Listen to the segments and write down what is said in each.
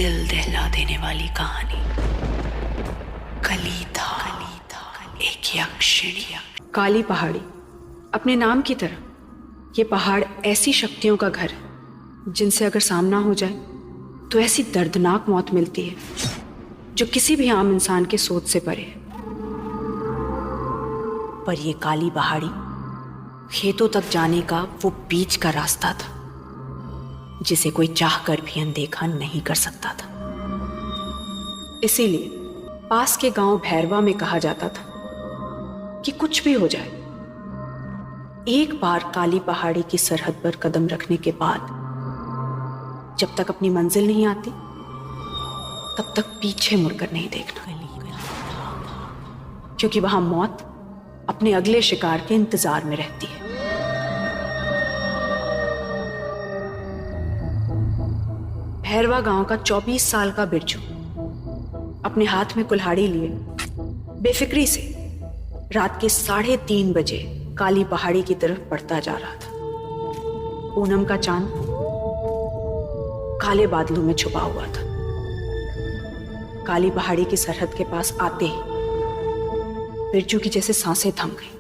दिल दहला देने वाली कहानी। कलीथा एक यक्षिणी। काली पहाड़ी। अपने नाम की तरह ये पहाड़ ऐसी शक्तियों का घर है जिनसे अगर सामना हो जाए तो ऐसी दर्दनाक मौत मिलती है जो किसी भी आम इंसान के सोच से परे है। पर ये काली पहाड़ी खेतों तक जाने का वो बीच का रास्ता था जिसे कोई चाहकर भी अनदेखा नहीं कर सकता था। इसीलिए पास के गांव भैरवा में कहा जाता था कि कुछ भी हो जाए, एक बार काली पहाड़ी की सरहद पर कदम रखने के बाद जब तक अपनी मंजिल नहीं आती तब तक पीछे मुड़कर नहीं देखना, क्योंकि वहां मौत अपने अगले शिकार के इंतजार में रहती है। भैरवा गांव का 24 साल का बिरजू अपने हाथ में कुल्हाड़ी लिए बेफिक्री से रात के 3:30 बजे काली पहाड़ी की तरफ बढ़ता जा रहा था। पूनम का चांद काले बादलों में छुपा हुआ था। काली पहाड़ी की सरहद के पास आते ही बिरजू की जैसे सांसें थम गई।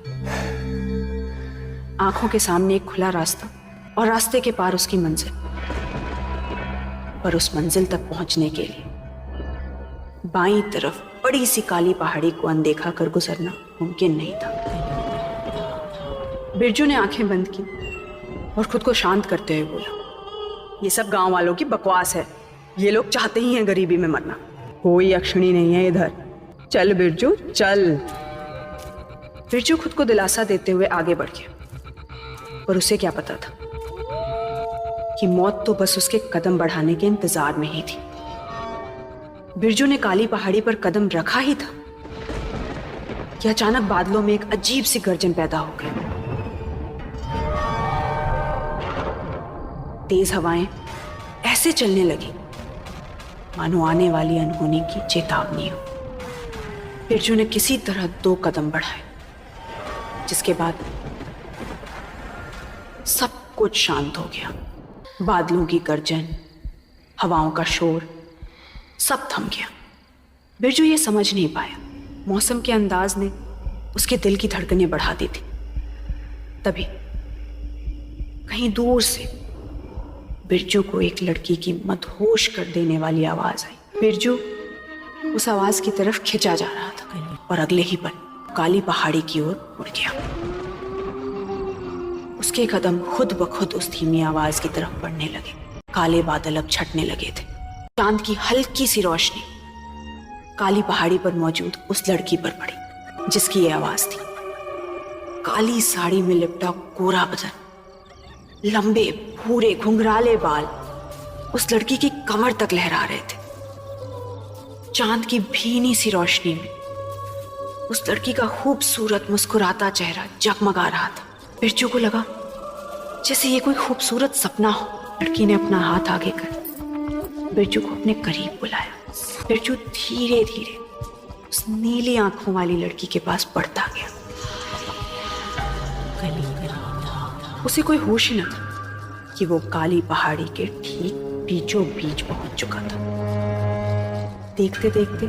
आंखों के सामने एक खुला रास्ता और रास्ते के पार उसकी मंजिल। पर उस मंजिल तक पहुंचने के लिए बाईं तरफ बड़ी सी काली पहाड़ी को अनदेखा कर गुजरना मुमकिन नहीं था। बिरजू ने आंखें बंद की और खुद को शांत करते हुए बोला, ये सब गांव वालों की बकवास है। ये लोग चाहते ही हैं गरीबी में मरना। कोई यक्षिणी नहीं है इधर। चल बिरजू चल। बिरजू खुद को दिलासा देते हुए आगे बढ़ गया, पर उसे क्या पता था कि मौत तो बस उसके कदम बढ़ाने के इंतजार में ही थी। बिरजू ने काली पहाड़ी पर कदम रखा ही था कि अचानक बादलों में एक अजीब सी गर्जन पैदा हो गई। तेज हवाएं ऐसे चलने लगी मानो आने वाली अनहोनी की चेतावनी हो। बिरजू ने किसी तरह 2 कदम बढ़ाए, जिसके बाद सब कुछ शांत हो गया। बादलों की गर्जन, हवाओं का शोर, सब थम गया। बिरजू ये समझ नहीं पाया मौसम के अंदाज ने उसके दिल की धड़कनें बढ़ा दी थी। तभी कहीं दूर से बिरजू को एक लड़की की मदहोश कर देने वाली आवाज आई। बिरजू उस आवाज की तरफ खिंचा जा रहा था और अगले ही पल काली पहाड़ी की ओर मुड़ गया। उसके कदम खुद ब खुद उस धीमी आवाज की तरफ बढ़ने लगे। काले बादल अब छटने लगे थे। चांद की हल्की सी रोशनी काली पहाड़ी पर मौजूद उस लड़की पर पड़ी जिसकी ये आवाज थी। काली साड़ी में लिपटा गोरा बदन, लंबे भूरे घुंघराले बाल उस लड़की की कमर तक लहरा रहे थे। चांद की भीनी सी रोशनी में उस लड़की का खूबसूरत मुस्कुराता चेहरा जगमगा रहा था। बिरजू को लगा जैसे ये कोई खूबसूरत सपना हो। लड़की ने अपना हाथ आगे कर बिरजू को अपने करीब बुलाया। बिरजू धीरे धीरे उस नीली आंखों वाली लड़की के पास बढ़ता गया। उसे कोई होश ही न था कि वो काली पहाड़ी के ठीक बीचों बीच पहुंच चुका था। देखते देखते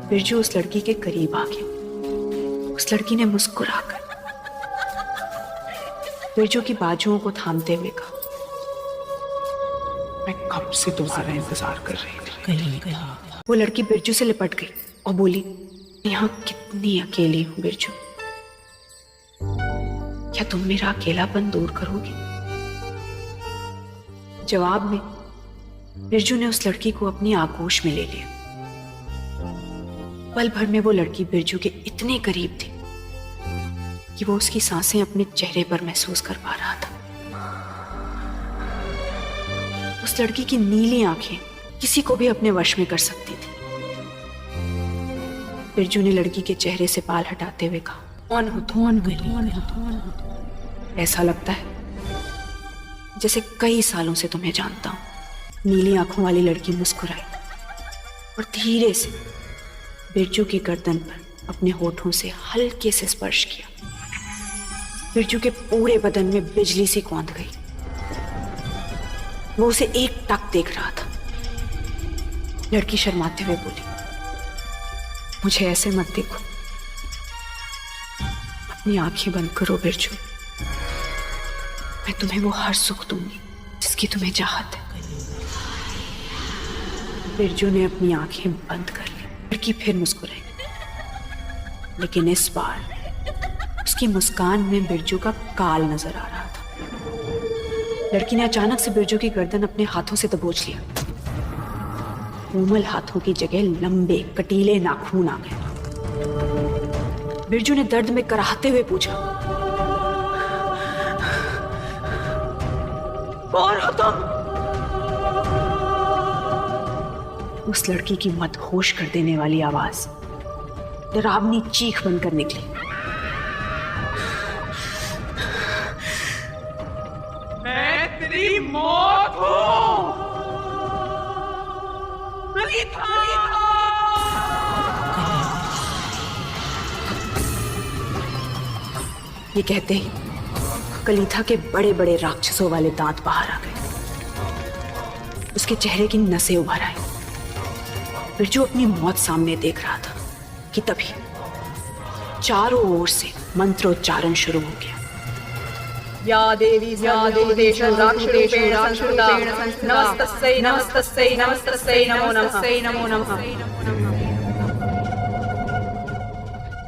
बिरजू उस लड़की के करीब आ गया। उस लड़की ने मुस्कुराकर बिरजू की बाजुओं को थामते हुए कहा, मैं कब से तुम्हारा इंतजार कर रही थी। वो लड़की बिरजू से लिपट गई और बोली, यहाँ कितनी अकेली हूं बिरजू, क्या तुम मेरा अकेलापन दूर करोगे? जवाब में बिरजू ने उस लड़की को अपनी आगोश में ले लिया। पल भर में वो लड़की बिरजू के इतने करीब थी कि वो उसकी सांसें अपने चेहरे पर महसूस कर पा रहा था। उस लड़की की नीली आंखें किसी को भी अपने वश में कर सकती थी। बिरजू ने लड़की के चेहरे से बाल हटाते हुए कहा, कौन हो तुम? ऐसा लगता है जैसे कई सालों से तुम्हें जानता हूं। नीली आंखों वाली लड़की मुस्कुराई और धीरे से बिरजू की गर्दन पर अपने होठों से हल्के से स्पर्श किया। बिरजू के पूरे बदन में बिजली सी कौंध गई। वो उसे एक टक देख रहा था। लड़की शर्माते हुए बोली, मुझे ऐसे मत देखो, अपनी आंखें बंद करो बिरजू, मैं तुम्हें वो हर सुख दूंगी जिसकी तुम्हें चाहत है। बिरजू ने अपनी आंखें बंद कर ली। लड़की फिर मुस्कुराई, लेकिन इस बार उसकी मुस्कान में बिरजू का काल नजर आ रहा था। लड़की ने अचानक से बिरजू की गर्दन अपने हाथों से दबोच लिया। कोमल हाथों की जगह लंबे कटीले नाखून आ गए। बिरजू ने दर्द में कराहते हुए पूछा, कौन हो तुम? उस लड़की की मदहोश कर देने वाली आवाज डरावनी चीख बनकर निकली। मैं तेरी मौत हूं। कलीथा! ये कहते ही कलीथा के बड़े बड़े राक्षसों वाले दांत बाहर आ गए। उसके चेहरे की नसें उभर आई। बिरजू अपनी मौत सामने देख रहा था कि तभी चारों ओर से मंत्रोच्चारण शुरू हो गया। या देवी सर्वभूतेषु राक्षरूपेण संस्कृता नमस्तस्यै नमस्तस्यै नमस्तस्यै नमो नमः।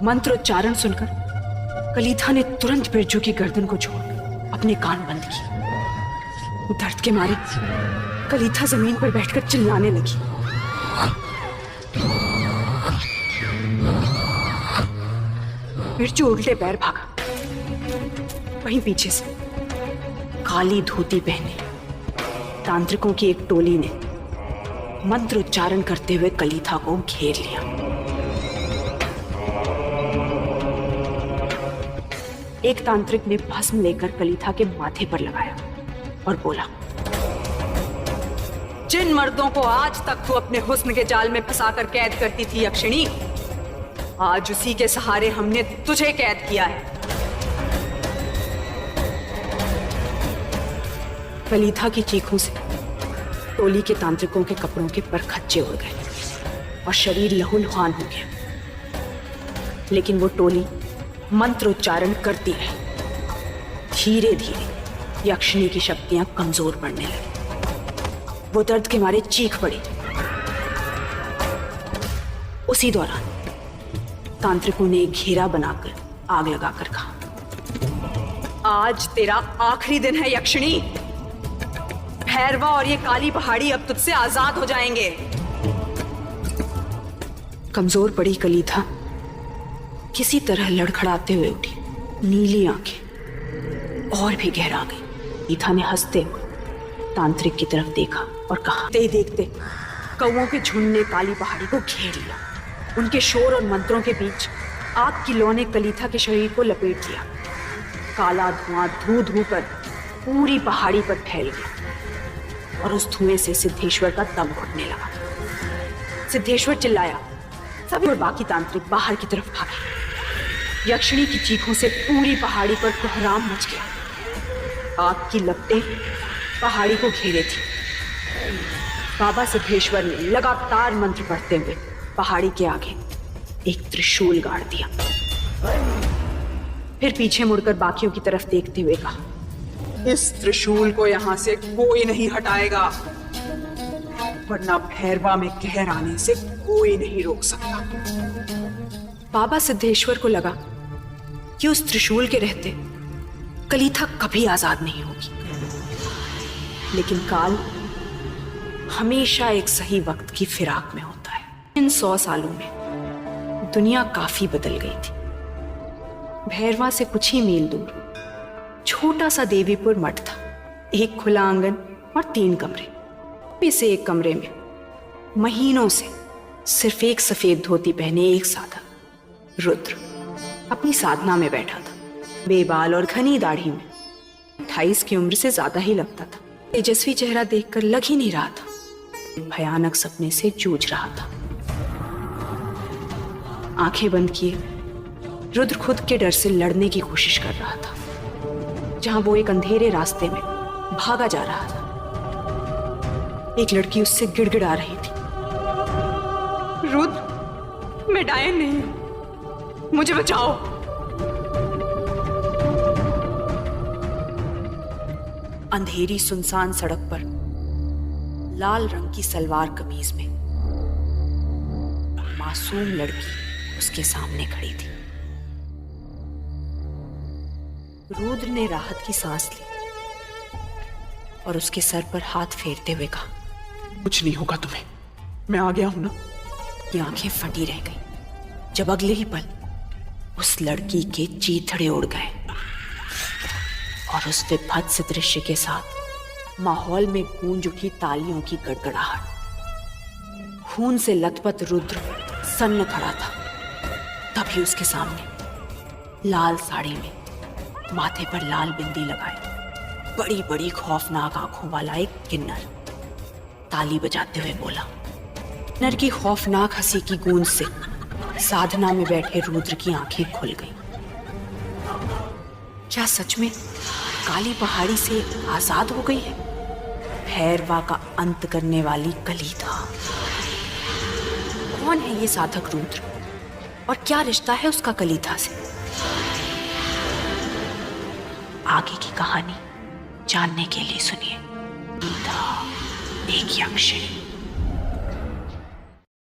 मंत्रोच्चारण सुनकर कलीथा ने तुरंत बिरजू की गर्दन को छोड़ अपने कान बंद किए। दर्द के मारे कलीथा जमीन पर बैठकर चिल्लाने लगी। बिरजू उल्टे पैर भागा। वहीं पीछे से काली धोती पहने तांत्रिकों की एक टोली ने मंत्रोच्चारण करते हुए कलीथा को घेर लिया। एक तांत्रिक ने भस्म लेकर कलीथा के माथे पर लगाया और बोला, जिन मर्दों को आज तक तू अपने हुस्न के जाल में फंसाकर कैद करती थी यक्षिणी, आज उसी के सहारे हमने तुझे कैद किया है। कलीथा की चीखों से टोली के तांत्रिकों के कपड़ों के पर खच्चे उड़ गए और शरीर लहूलुहान हो गया। लेकिन वो टोली मंत्रोच्चारण करती रही। धीरे धीरे यक्षिणी की शक्तियां कमजोर पड़ने लगी। वो दर्द के मारे चीख पड़ी। उसी दौरान तांत्रिकों ने एक घेरा बनाकर आग लगाकर कहा, आज तेरा आखिरी दिन है यक्षिणी। भैरवा और ये काली पहाड़ी अब तुझसे आजाद हो जाएंगे। कमजोर पड़ी कलीथा किसी तरह लड़खड़ाते हुए उठी। नीली आंखें और भी गहरा गई। कलीथा ने हंसते हुए तांत्रिक की तरफ देखा और कहा, ते देखते कौओं के झुंड ने काली पहाड़ी को घेर लिया। उनके शोर और मंत्रों के बीच आग की लौ ने कलीथा के शरीर को लपेट लिया। काला धुआं धू धू कर पूरी पहाड़ी पर फैल गया और उस धुएं से सिद्धेश्वर का दम घुटने लगा। सिद्धेश्वर चिल्लाया। सभी और बाकी तांत्रिक बाहर की तरफ भागे। यक्षिणी की चीखों से पूरी पहाड़ी पर कोहराम मच गया। आग की लपटें पहाड़ी को घेरे थी। बाबा सिद्धेश्वर ने लगातार मंत्र पढ़ते हुए पहाड़ी के आगे एक त्रिशूल गाड़ दिया। फिर पीछे मुड़कर बाकियों की तरफ देखते हुए कहा, इस त्रिशूल को यहां से कोई नहीं हटाएगा, वरना भैरवा में कहर आने से कोई नहीं रोक सकता। बाबा सिद्धेश्वर को लगा कि उस त्रिशूल के रहते कलीथा कभी आजाद नहीं होगी। लेकिन काल हमेशा एक सही वक्त की फिराक में होता है। इन 100 सालों में दुनिया काफी बदल गई थी। भैरवा से कुछ ही मील दूर छोटा सा देवीपुर मठ था। एक खुला आंगन और 3 कमरे। इसे एक कमरे में महीनों से सिर्फ एक सफेद धोती पहने एक साधक रुद्र अपनी साधना में बैठा था। बेबाल और घनी दाढ़ी में 28 की उम्र से ज्यादा ही लगता था। तेजस्वी चेहरा देखकर लग ही नहीं रहा था। भयानक सपने से जूझ रहा था। आंखें बंद किए रुद्र खुद के डर से लड़ने की कोशिश कर रहा था। जहां वो एक अंधेरे रास्ते में भागा जा रहा था, एक लड़की उससे गिड़गिड़ा रही थी, रुद्र, मैं डायन नहीं हूं, मुझे बचाओ। अंधेरी सुनसान सड़क पर लाल रंग की सलवार कमीज में मासूम लड़की उसके सामने खड़ी थी। रुद्र ने राहत की सांस ली और उसके सर पर हाथ फेरते हुए कहा, कुछ नहीं होगा तुम्हें, मैं आ गया हूं ना। की आंखें फटी रह गई जब अगले ही पल उस लड़की के चीथड़े उड़ गए और उस विभत्स दृश्य के साथ माहौल में गूंज उठी तालियों की गड़गड़ाहट। खून से लथपथ रुद्र सन्न खड़ा था। तभी उसके सामने लाल साड़ी में, माथे पर लाल बिंदी लगाए, बड़ी बड़ी खौफनाक आंखों वाला एक किन्नर ताली बजाते हुए बोला। किन्नर की खौफनाक हंसी की गूंज से साधना में बैठे रुद्र की आंखें खुल गईं। क्या सच में काली पहाड़ी से आजाद हो गई है भैरवा का अंत करने वाली कलीधा? कौन है ये साधक रुद्र और क्या रिश्ता है उसका कलीधा से? आगे की कहानी जानने के लिए सुनिए कलीधा एक यक्षिणी।